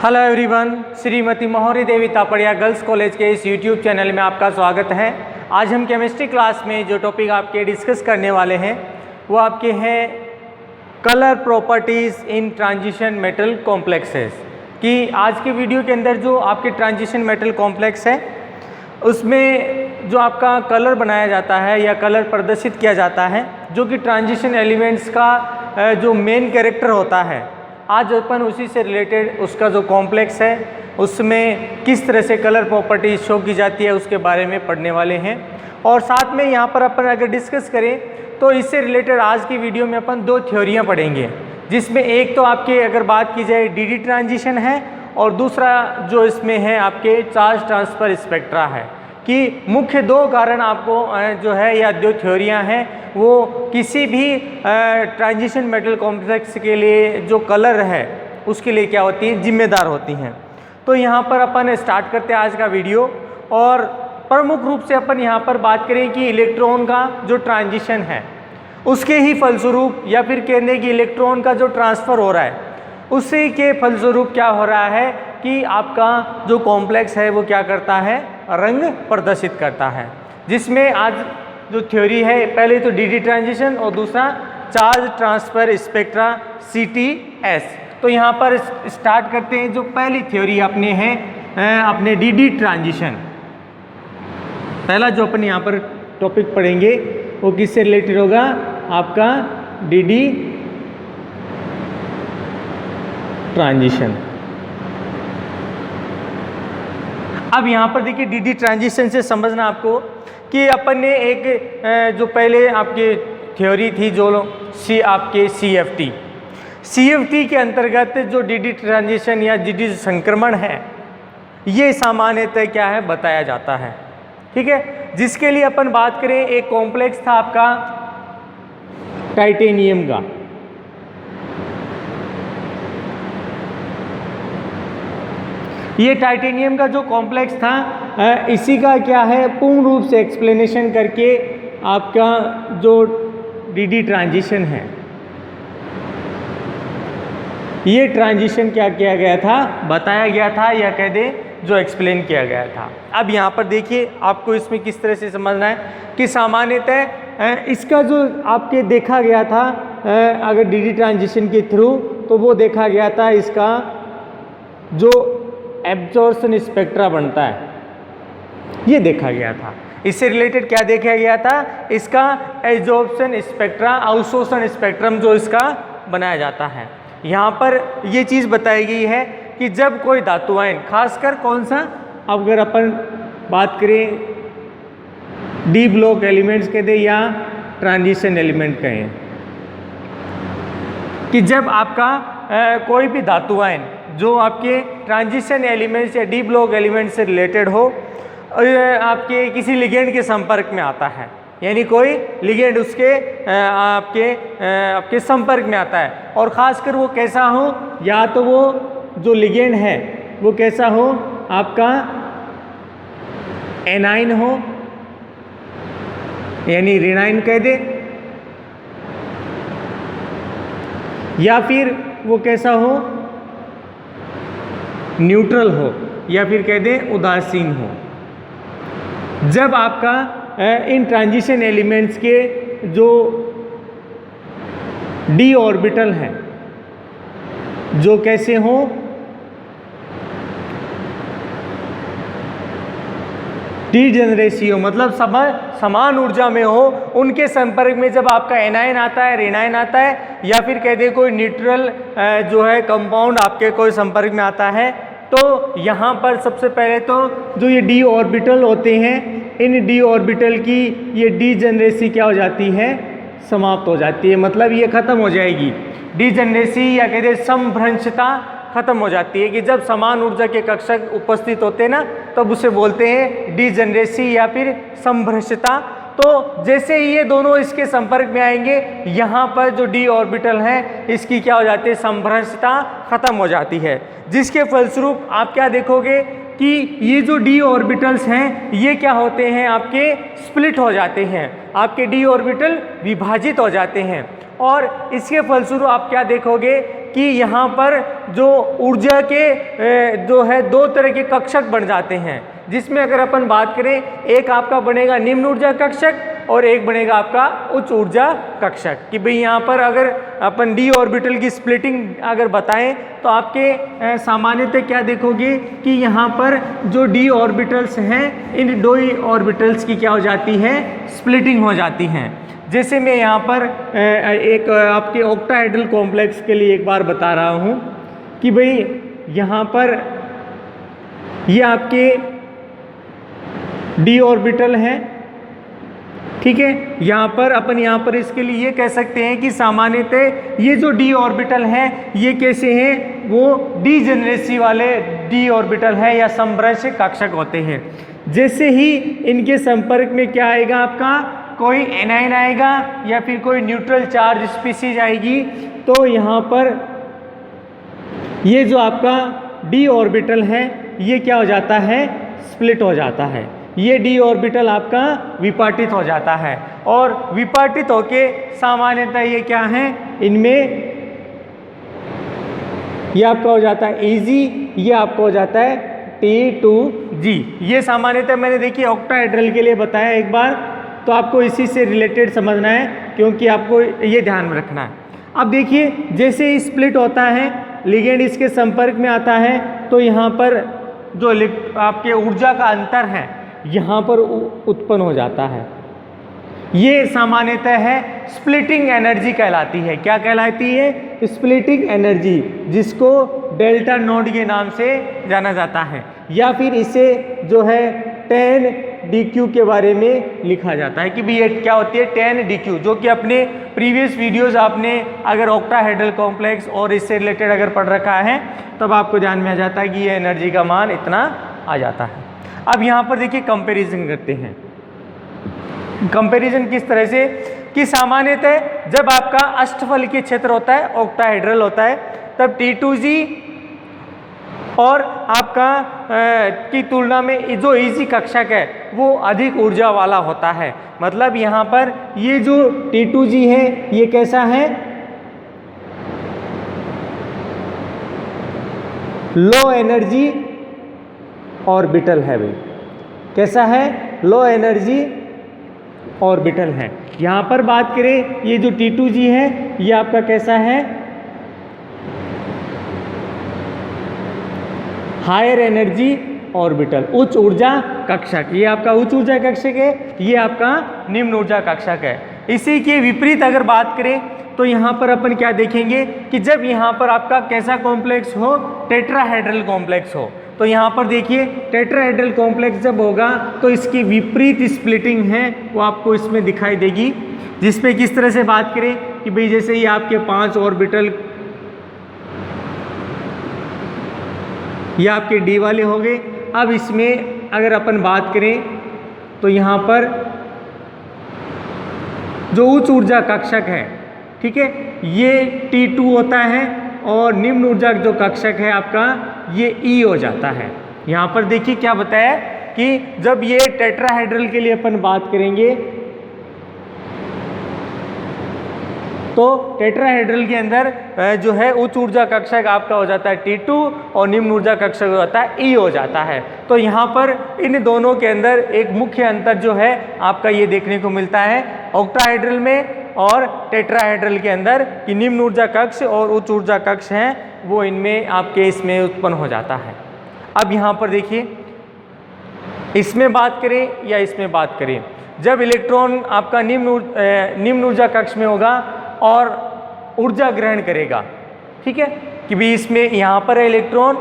Hello everyone, Shrimati मोहरी देवी Tapadia girls college के इस यूट्यूब चैनल में आपका स्वागत है। आज हम केमिस्ट्री क्लास में जो टॉपिक आपके डिस्कस करने वाले हैं वो आपके हैं कलर प्रॉपर्टीज़ इन ट्रांजिशन मेटल कॉम्प्लेक्सेस। कि आज के वीडियो के अंदर जो आपके ट्रांजिशन मेटल कॉम्प्लेक्स है उसमें जो आपका कलर बनाया जाता है या कलर प्रदर्शित किया जाता है जो कि ट्रांजिशन एलिमेंट्स का जो मेन कैरेक्टर होता है, आज अपन उसी से रिलेटेड उसका जो कॉम्प्लेक्स है उसमें किस तरह से कलर प्रॉपर्टी शो की जाती है उसके बारे में पढ़ने वाले हैं। और साथ में यहाँ पर अपन अगर डिस्कस करें तो इससे रिलेटेड आज की वीडियो में अपन दो थ्योरियाँ पढ़ेंगे, जिसमें एक तो आपके अगर बात की जाए डी ट्रांजिशन है और दूसरा जो इसमें है आपके चार्ज ट्रांसफ़र स्पेक्ट्रा है। कि मुख्य दो कारण आपको जो है या दो थ्योरियाँ हैं वो किसी भी ट्रांजिशन मेटल कॉम्प्लेक्स के लिए जो कलर है उसके लिए क्या होती हैं, जिम्मेदार होती हैं। तो यहाँ पर अपन स्टार्ट करते हैं आज का वीडियो। और प्रमुख रूप से अपन यहाँ पर बात करें कि इलेक्ट्रॉन का जो ट्रांजिशन है उसके ही फलस्वरूप या फिर कहने कि इलेक्ट्रॉन का जो ट्रांसफ़र हो रहा है उसी के फलस्वरूप क्या हो रहा है कि आपका जो कॉम्प्लेक्स है वो क्या करता है, रंग प्रदर्शित करता है। जिसमें आज जो थ्योरी है पहले तो डी ट्रांजिशन और दूसरा चार्ज ट्रांसफ़र स्पेक्ट्रा CTS। तो यहाँ पर स्टार्ट करते हैं। जो पहली थ्योरी अपने है अपने डी ट्रांजिशन। पहला जो अपन यहाँ पर टॉपिक पढ़ेंगे वो किससे रिलेटेड होगा, आपका डी ट्रांजिशन। अब यहाँ पर देखिए डी ट्रांजिशन से समझना आपको कि अपन ने एक जो पहले आपकी थ्योरी थी जो आपके CFT के अंतर्गत जो डी ट्रांजिशन या डी संक्रमण है ये सामान्यतः क्या है बताया जाता है, ठीक है। जिसके लिए अपन बात करें एक कॉम्प्लेक्स था आपका टाइटेनियम का। ये टाइटेनियम का जो कॉम्प्लेक्स था इसी का क्या है पूर्ण रूप से एक्सप्लेनेशन करके आपका जो डी ट्रांजिशन है ये ट्रांजिशन क्या किया गया था, बताया गया था या कह दे जो एक्सप्लेन किया गया था। अब यहाँ पर देखिए आपको इसमें किस तरह से समझना है कि सामान्यतः इसका जो आपके देखा गया था अगर डी ट्रांजिशन के थ्रू तो वो देखा गया था इसका जो एब्जॉर्प्शन स्पेक्ट्रा बनता है ये देखा गया था। इससे रिलेटेड क्या देखा गया था, इसका एब्जॉर्प्शन स्पेक्ट्रा अवशोषण स्पेक्ट्रम जो इसका बनाया जाता है। यहाँ पर ये चीज़ बताई गई है कि जब कोई धातु आयन खासकर कौन सा, अगर अपन बात करें डी ब्लॉक एलिमेंट्स के दे या ट्रांजिशन एलिमेंट कहें, कि जब आपका कोई भी धातु आयन जो आपके ट्रांजिशन एलिमेंट्स या डी ब्लॉक एलिमेंट से रिलेटेड हो आपके किसी लिगेंड के संपर्क में आता है, यानी कोई लिगेंड उसके आपके संपर्क में आता है और ख़ासकर वो कैसा हो, या तो वो जो लिगेंड है वो कैसा हो, आपका एनाइन हो यानी ऋणाइन कह दे, या फिर वो कैसा हो न्यूट्रल हो, या फिर कह दें उदासीन हो। जब आपका इन ट्रांजिशन एलिमेंट्स के जो डी ऑर्बिटल हैं जो कैसे हो, डिजेनरेसी हो, मतलब समान ऊर्जा में हो, उनके संपर्क में जब आपका एनायन आता है, ऋणायन आता है, या फिर कह दे कोई न्यूट्रल जो है कंपाउंड आपके कोई संपर्क में आता है, तो यहाँ पर सबसे पहले तो जो ये डी ऑर्बिटल होते हैं इन डी ऑर्बिटल की ये डिजेनरेसी क्या हो जाती है, समाप्त हो जाती है। मतलब ये खत्म हो जाएगी, डिजेनरेसी या कहते हैं समभ्रंशता खत्म हो जाती है। कि जब समान ऊर्जा के कक्षक उपस्थित होते हैं ना तब उसे बोलते हैं डिजेनरेसी या फिर समभ्रंशता। तो जैसे ही ये दोनों इसके संपर्क में आएंगे यहाँ पर जो डी ऑर्बिटल है इसकी क्या हो जाती है, समभ्रंशता खत्म हो जाती है। जिसके फलस्वरूप आप क्या देखोगे कि ये जो डी ऑर्बिटल्स हैं ये क्या होते हैं, आपके स्प्लिट हो जाते हैं, आपके डी ऑर्बिटल विभाजित हो जाते हैं। और इसके फलस्वरूप आप क्या देखोगे कि यहाँ पर जो ऊर्जा के जो है दो तरह के कक्षक बन जाते हैं, जिसमें अगर अपन बात करें एक आपका बनेगा निम्न ऊर्जा कक्षक और एक बनेगा आपका उच्च ऊर्जा कक्षक। कि भाई यहाँ पर अगर अपन डी ऑर्बिटल की स्प्लिटिंग अगर बताएं तो आपके सामान्यतः क्या देखोगे कि यहाँ पर जो डी ऑर्बिटल्स हैं इन दो ही ऑर्बिटल्स की क्या हो जाती है, स्प्लिटिंग हो जाती हैं। जैसे मैं यहाँ पर एक आपके ऑक्टाहेड्रल कॉम्प्लेक्स के लिए एक बार बता रहा हूँ कि भाई यहाँ पर ये आपके डी ऑर्बिटल है, ठीक है। यहाँ पर अपन यहाँ पर इसके लिए ये कह सकते हैं कि सामान्यतः ये जो डी ऑर्बिटल हैं ये कैसे हैं, वो डीजेनरेसी वाले डी ऑर्बिटल है या समभ्रंश कक्षक होते हैं। जैसे ही इनके संपर्क में क्या आएगा, आपका कोई एनाइन आएगा या फिर कोई न्यूट्रल चार्ज स्पीसीज आएगी, तो यहाँ पर ये जो आपका डी ऑर्बिटल है ये क्या हो जाता है, स्प्लिट हो जाता है। ये डी ऑर्बिटल आपका विपाटित हो जाता है और विपाटित होके सामान्यतः ये क्या है, इनमें ये आपका हो जाता है Eg, ये आपका हो जाता है T2G। ये सामान्यतः मैंने देखिए ऑक्टाहेड्रल के लिए बताया एक बार, तो आपको इसी से रिलेटेड समझना है क्योंकि आपको ये ध्यान में रखना है। अब देखिए जैसे ही स्प्लिट होता है, लिगेंड इसके संपर्क में आता है, तो यहाँ पर जो आपके ऊर्जा का अंतर है यहाँ पर उत्पन्न हो जाता है। ये सामान्यतः है स्प्लिटिंग एनर्जी कहलाती है। क्या कहलाती है, स्प्लिटिंग एनर्जी, जिसको डेल्टा नोड के नाम से जाना जाता है, या फिर इसे जो है 10dq के बारे में लिखा जाता है कि भी ये क्या होती है 10dq, जो कि अपने प्रीवियस वीडियोस आपने अगर ऑक्टाहेड्रल कॉम्प्लेक्स और इससे रिलेटेड अगर पढ़ रखा है तब आपको ध्यान में आ जाता है कि ये एनर्जी का मान इतना आ जाता है। अब यहाँ पर देखिए कंपैरिजन करते हैं। कंपैरिजन किस तरह से कि सामान्यतः जब आपका अष्टफलकीय क्षेत्र होता है, ऑक्टाहेड्रल होता है, तब T2G और आपका की तुलना में जो Eg कक्षक है वो अधिक ऊर्जा वाला होता है। मतलब यहाँ पर ये जो T2G है ये कैसा है, लो एनर्जी ऑर्बिटल है भाई। कैसा है, लो एनर्जी ऑर्बिटल है। यहाँ पर बात करें ये जो T2G है ये आपका कैसा है, हायर एनर्जी ऑर्बिटल, उच्च ऊर्जा कक्षक। ये आपका उच्च ऊर्जा कक्षक है, ये आपका निम्न ऊर्जा कक्षक है। इसी के विपरीत अगर बात करें तो यहाँ पर अपन क्या देखेंगे कि जब यहाँ पर आपका कैसा कॉम्प्लेक्स हो, टेट्राहेड्रल कॉम्प्लेक्स हो, तो यहाँ पर देखिए टेट्राहेड्रल कॉम्प्लेक्स जब होगा तो इसकी विपरीत स्प्लिटिंग है वो आपको इसमें दिखाई देगी। जिसमें किस तरह से बात करें कि भाई जैसे ये आपके 5 ऑर्बिटल ये आपके डी वाले हो गए। अब इसमें अगर अपन बात करें तो यहाँ पर जो उच्च ऊर्जा कक्षक है, ठीक है, ये T2 होता है और निम्न ऊर्जा जो कक्षक है आपका ये E हो जाता है। यहाँ पर देखिए क्या बताया कि जब ये टेट्राहेड्रल के लिए अपन बात करेंगे तो टेट्राहेड्रल के अंदर जो है उच्च ऊर्जा कक्षक आपका हो जाता है T2 और निम्न ऊर्जा कक्षक हो जाता है E हो जाता है। तो यहाँ पर इन दोनों के अंदर एक मुख्य अंतर जो है आपका ये देखने को मिलता है ऑक्टाहेड्रल में और टेट्राहेड्रल के अंदर कि निम्न ऊर्जा कक्ष और उच्च ऊर्जा कक्ष हैं वो इनमें आपके इसमें उत्पन्न हो जाता है। अब यहाँ पर देखिए इसमें बात करें या इसमें बात करें, जब इलेक्ट्रॉन आपका निम्न ऊर्जा कक्ष में होगा और ऊर्जा ग्रहण करेगा, ठीक है, कि भी इसमें यहाँ पर है इलेक्ट्रॉन,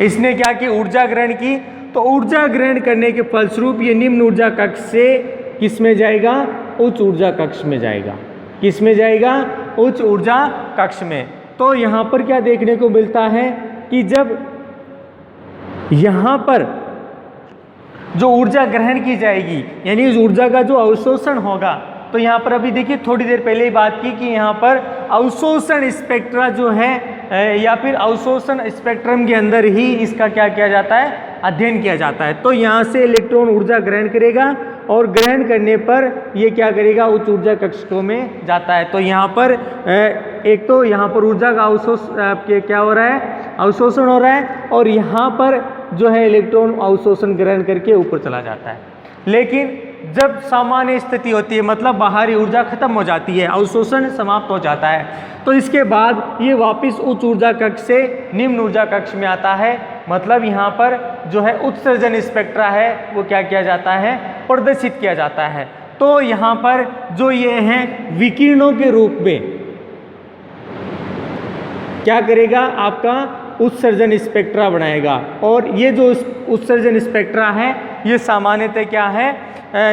इसने क्या की ऊर्जा ग्रहण की, तो ऊर्जा ग्रहण करने के फलस्वरूप ये निम्न ऊर्जा कक्ष से किस में जाएगा, उच्च ऊर्जा कक्ष में जाएगा। किस में जाएगा, उच्च ऊर्जा कक्ष में। तो यहाँ पर क्या देखने को मिलता है कि जब यहाँ पर जो ऊर्जा ग्रहण की जाएगी यानी उस ऊर्जा का जो अवशोषण होगा, तो यहाँ पर अभी देखिए थोड़ी देर पहले ही बात की कि यहाँ पर अवशोषण स्पेक्ट्रा जो है या फिर अवशोषण स्पेक्ट्रम के अंदर ही इसका क्या किया जाता है, अध्ययन किया जाता है। तो यहाँ से इलेक्ट्रॉन ऊर्जा ग्रहण करेगा और ग्रहण करने पर ये क्या करेगा, उच्च ऊर्जा कक्षकों में जाता है। तो यहाँ पर एक तो यहाँ पर ऊर्जा का अवशोषण क्या हो रहा है, अवशोषण हो रहा है, और यहाँ पर जो है इलेक्ट्रॉन अवशोषण ग्रहण करके ऊपर चला जाता है। लेकिन जब सामान्य स्थिति होती है, मतलब बाहरी ऊर्जा खत्म हो जाती है, अवशोषण समाप्त हो जाता है, तो इसके बाद ये वापस उच्च ऊर्जा कक्ष से निम्न ऊर्जा कक्ष में आता है। मतलब यहाँ पर जो है उत्सर्जन स्पेक्ट्रा है वो क्या किया जाता है, प्रदर्शित किया जाता है। तो यहाँ पर जो ये हैं विकिरणों के रूप में क्या करेगा, आपका उत्सर्जन स्पेक्ट्रा बनाएगा। और ये जो उत्सर्जन स्पेक्ट्रा है ये सामान्यतः क्या है,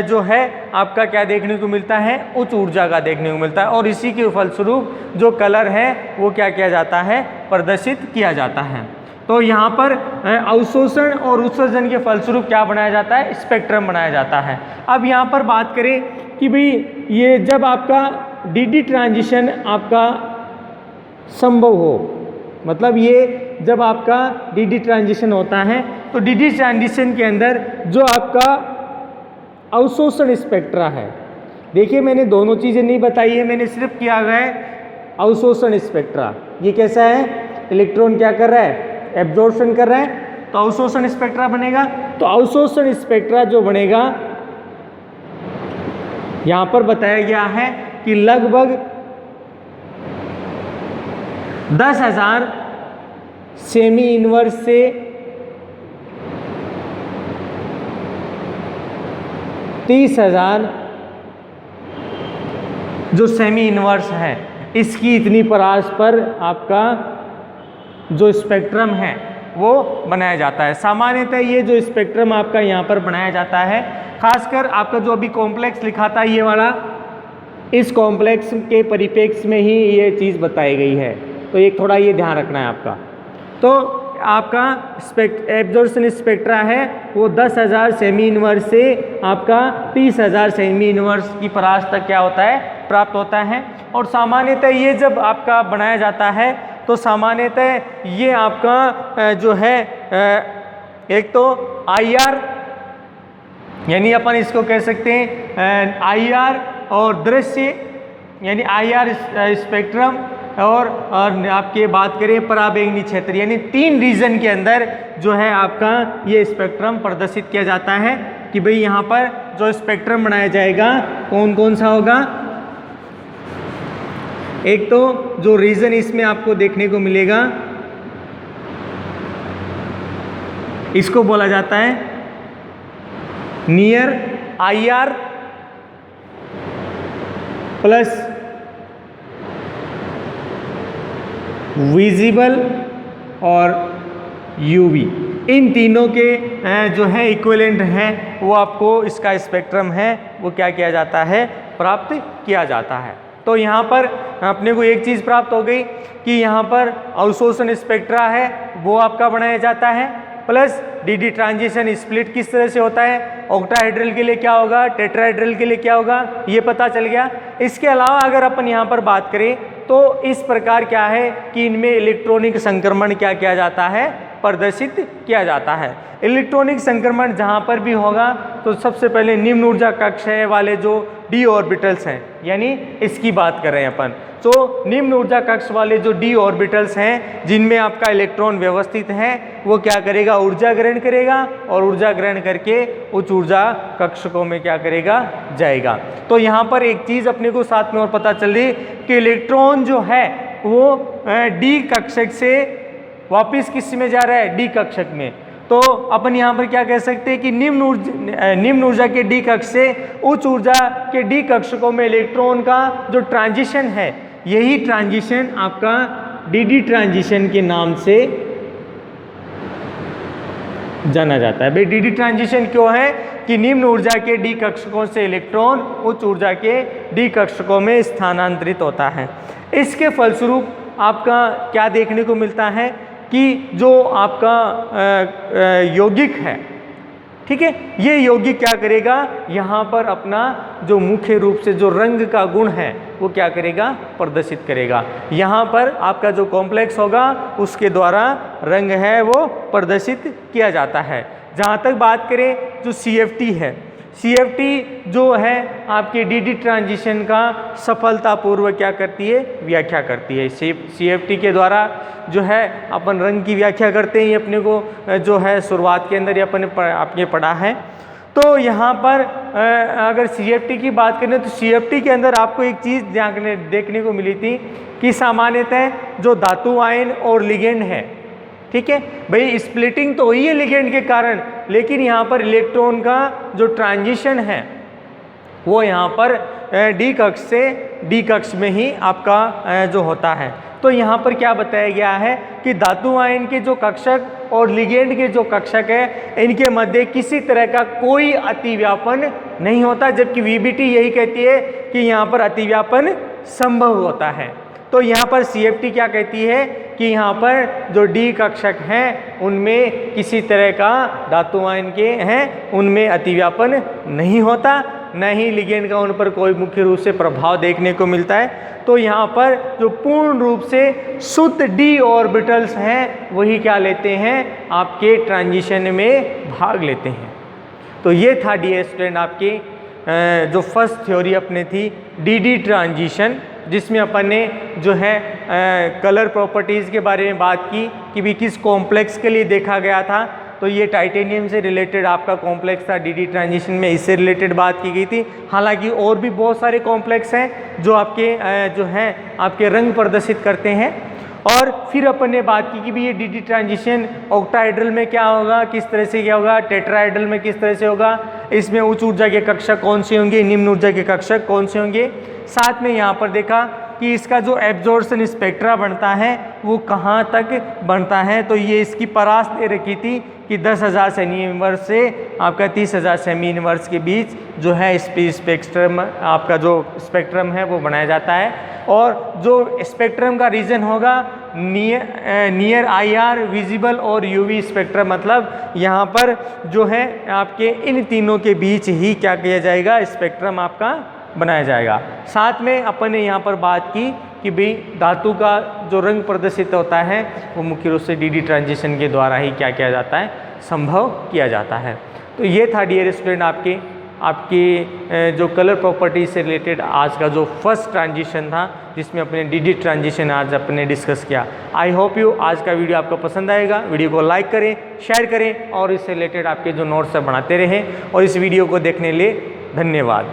जो है आपका क्या देखने को मिलता है, उच्च ऊर्जा का देखने को मिलता है। और इसी के फलस्वरूप जो कलर है वो क्या किया जाता है, प्रदर्शित किया जाता है। तो यहाँ पर अवशोषण और उत्सर्जन के फलस्वरूप क्या बनाया जाता है, स्पेक्ट्रम बनाया जाता है। अब यहाँ पर बात करें कि भाई ये जब आपका डी ट्रांजिशन आपका संभव हो, मतलब ये जब आपका डी ट्रांजिशन होता है तो डी ट्रांजिशन के अंदर जो आपका अवशोषण स्पेक्ट्रा है, देखिए मैंने दोनों चीज़ें नहीं बताई है, मैंने सिर्फ किया गया है अवशोषण स्पेक्ट्रा। ये कैसा है, इलेक्ट्रॉन क्या कर रहा है, एब्जॉर्प्शन कर रहा है, तो अवशोषण स्पेक्ट्रा बनेगा। तो अवशोषण स्पेक्ट्रा जो बनेगा यहाँ पर बताया गया है कि लगभग 10,000 सेमी इनवर्स से 30,000 जो सेमी इनवर्स है, इसकी इतनी परास पर आपका जो स्पेक्ट्रम है वो बनाया जाता है। सामान्यतः ये जो स्पेक्ट्रम आपका यहाँ पर बनाया जाता है, खासकर आपका जो अभी कॉम्प्लेक्स लिखा था ये वाला, इस कॉम्प्लेक्स के परिप्रेक्ष्य में ही ये चीज़ बताई गई है। तो एक थोड़ा ये ध्यान रखना है आपका। तो आपका एब्जॉर्प्शन स्पेक्ट्रा है वो 10,000 सेमी इनवर्स से आपका 30,000 सेमी इनवर्स की परास तक क्या होता है, प्राप्त होता है। और सामान्यतः ये जब आपका बनाया जाता है तो सामान्यतः ये आपका जो है एक तो IR, यानी अपन इसको कह सकते हैं IR, और दृश्य यानी IR स्पेक्ट्रम, और आपके बात करें पराबैंगनी क्षेत्र, यानी 3 रीजन के अंदर जो है आपका ये स्पेक्ट्रम प्रदर्शित किया जाता है कि भाई यहाँ पर जो स्पेक्ट्रम बनाया जाएगा कौन कौन सा होगा। एक तो जो रीजन इसमें आपको देखने को मिलेगा इसको बोला जाता है नियर IR प्लस विजिबल और UV, इन तीनों के जो है इक्विवेलेंट हैं वो आपको इसका स्पेक्ट्रम है वो क्या किया जाता है, प्राप्त किया जाता है। तो यहाँ पर अपने को एक चीज़ प्राप्त हो गई कि यहाँ पर अवशोषण स्पेक्ट्रा है वो आपका बनाया जाता है, प्लस डी ट्रांजिशन स्प्लिट किस तरह से होता है, ऑक्टाहेड्रल के लिए क्या होगा, टेट्राहेड्रल के लिए क्या होगा, ये पता चल गया। इसके अलावा अगर अपन यहाँ पर बात करें तो इस प्रकार क्या है कि इनमें इलेक्ट्रॉनिक संक्रमण क्या किया जाता है, प्रदर्शित किया जाता है। इलेक्ट्रॉनिक संक्रमण जहाँ पर भी होगा तो सबसे पहले निम्न ऊर्जा कक्ष है वाले जो डी ऑर्बिटल्स हैं, यानी इसकी बात कर रहे हैं अपन। तो निम्न ऊर्जा कक्ष वाले जो डी ऑर्बिटल्स हैं जिनमें आपका इलेक्ट्रॉन व्यवस्थित है वो क्या करेगा, ऊर्जा ग्रहण करेगा, और ऊर्जा ग्रहण करके उच्च ऊर्जा कक्षकों में क्या करेगा, जाएगा। तो यहाँ पर एक चीज़ अपने को साथ में और पता चल रही कि इलेक्ट्रॉन जो है वो डी कक्षक से वापिस किस में जा रहा है, डी कक्षक में। तो अपन यहाँ पर क्या कह सकते हैं कि निम्न ऊर्जा के डी कक्ष से उच्च ऊर्जा के डी कक्षकों में इलेक्ट्रॉन का जो ट्रांजिशन है, यही ट्रांजिशन आपका डी ट्रांजिशन के नाम से जाना जाता है। भाई डी ट्रांजिशन क्यों है कि निम्न ऊर्जा के डी कक्षकों से इलेक्ट्रॉन उच्च ऊर्जा के डी कक्षकों में स्थानांतरित होता है। इसके फलस्वरूप आपका क्या देखने को मिलता है कि जो आपका यौगिक है, ठीक है, ये यौगिक क्या करेगा, यहाँ पर अपना जो मुख्य रूप से जो रंग का गुण है वो क्या करेगा, प्रदर्शित करेगा। यहाँ पर आपका जो कॉम्प्लेक्स होगा उसके द्वारा रंग है वो प्रदर्शित किया जाता है। जहाँ तक बात करें जो CFT है, CFT जो है आपके DD ट्रांजिशन का सफलतापूर्वक क्या करती है, व्याख्या करती है। CFT के द्वारा जो है अपन रंग की व्याख्या करते हैं, ये अपने को जो है शुरुआत के अंदर ये आपने पढ़ा है। तो यहाँ पर अगर CFT की बात करें तो CFT के अंदर आपको एक चीज़ देखने को मिली थी कि सामान्यतः जो धातु आयन और लिगेंड है, ठीक है भाई, स्प्लिटिंग तो हुई है लिगेंड के कारण, लेकिन यहाँ पर इलेक्ट्रॉन का जो ट्रांजिशन है वो यहाँ पर D कक्ष से D कक्ष में ही आपका जो होता है। तो यहाँ पर क्या बताया गया है कि धातु आयन के जो कक्षक और लिगेंड के जो कक्षक है, इनके मध्य किसी तरह का कोई अतिव्यापन नहीं होता, जबकि VBT यही कहती है कि यहाँ पर अतिव्यापन संभव होता है। तो यहाँ पर CFT क्या कहती है कि यहाँ पर जो D कक्षक हैं उनमें किसी तरह का धातु आयन के हैं उनमें अतिव्यापन नहीं होता, न ही लिगेंड का उन पर कोई मुख्य रूप से प्रभाव देखने को मिलता है। तो यहाँ पर जो पूर्ण रूप से शुद्ध D ऑर्बिटल्स हैं वही क्या लेते हैं, आपके ट्रांजिशन में भाग लेते हैं। तो ये था डियर स्टूडेंट आपके जो फर्स्ट थ्योरी अपने थी DD ट्रांजिशन, जिसमें अपन ने जो है कलर प्रॉपर्टीज़ के बारे में बात की कि भी किस कॉम्प्लेक्स के लिए देखा गया था। तो ये टाइटेनियम से रिलेटेड आपका कॉम्प्लेक्स था DD ट्रांजिशन में, इससे रिलेटेड बात की गई थी। हालांकि और भी बहुत सारे कॉम्प्लेक्स हैं जो आपके जो हैं आपके रंग प्रदर्शित करते हैं। और फिर अपन ने बात की कि भी ये DD ट्रांजिशन ऑक्टाहेड्रल में क्या होगा, किस तरह से क्या होगा, टेट्राहेड्रल में किस तरह से होगा, इसमें उच्च ऊर्जा के कक्षक कौन से होंगे, निम्न ऊर्जा के कक्षक कौन से होंगे। साथ में यहाँ पर देखा कि इसका जो एब्जॉर्प्शन स्पेक्ट्रा बनता है वो कहाँ तक बनता है। तो ये इसकी परास दे रखी थी कि 10,000 सेमी इनवर्स से आपका 30,000 सेमी इनवर्स के बीच जो है स्पेक्ट्रम आपका जो स्पेक्ट्रम है वो बनाया जाता है। और जो स्पेक्ट्रम का रीजन होगा नियर IR, विजिबल और UV स्पेक्ट्रम, मतलब यहाँ पर जो है आपके इन तीनों के बीच ही क्या किया जाएगा, स्पेक्ट्रम आपका बनाया जाएगा। साथ में अपन ने यहाँ पर बात की कि भाई धातु का जो रंग प्रदर्शित होता है वो मुख्य रूप से DD ट्रांजिशन के द्वारा ही क्या किया जाता है, संभव किया जाता है। तो ये था डियर स्टूडेंट आपके जो कलर प्रॉपर्टी से रिलेटेड आज का जो फर्स्ट ट्रांजिशन था, जिसमें अपने DD ट्रांजिशन आज अपने डिस्कस किया। आई होप यू आज का वीडियो आपको पसंद आएगा। वीडियो को लाइक करें, शेयर करें और इससे रिलेटेड आपके जो नोट्स है बनाते रहें। और इस वीडियो को देखने के लिए धन्यवाद।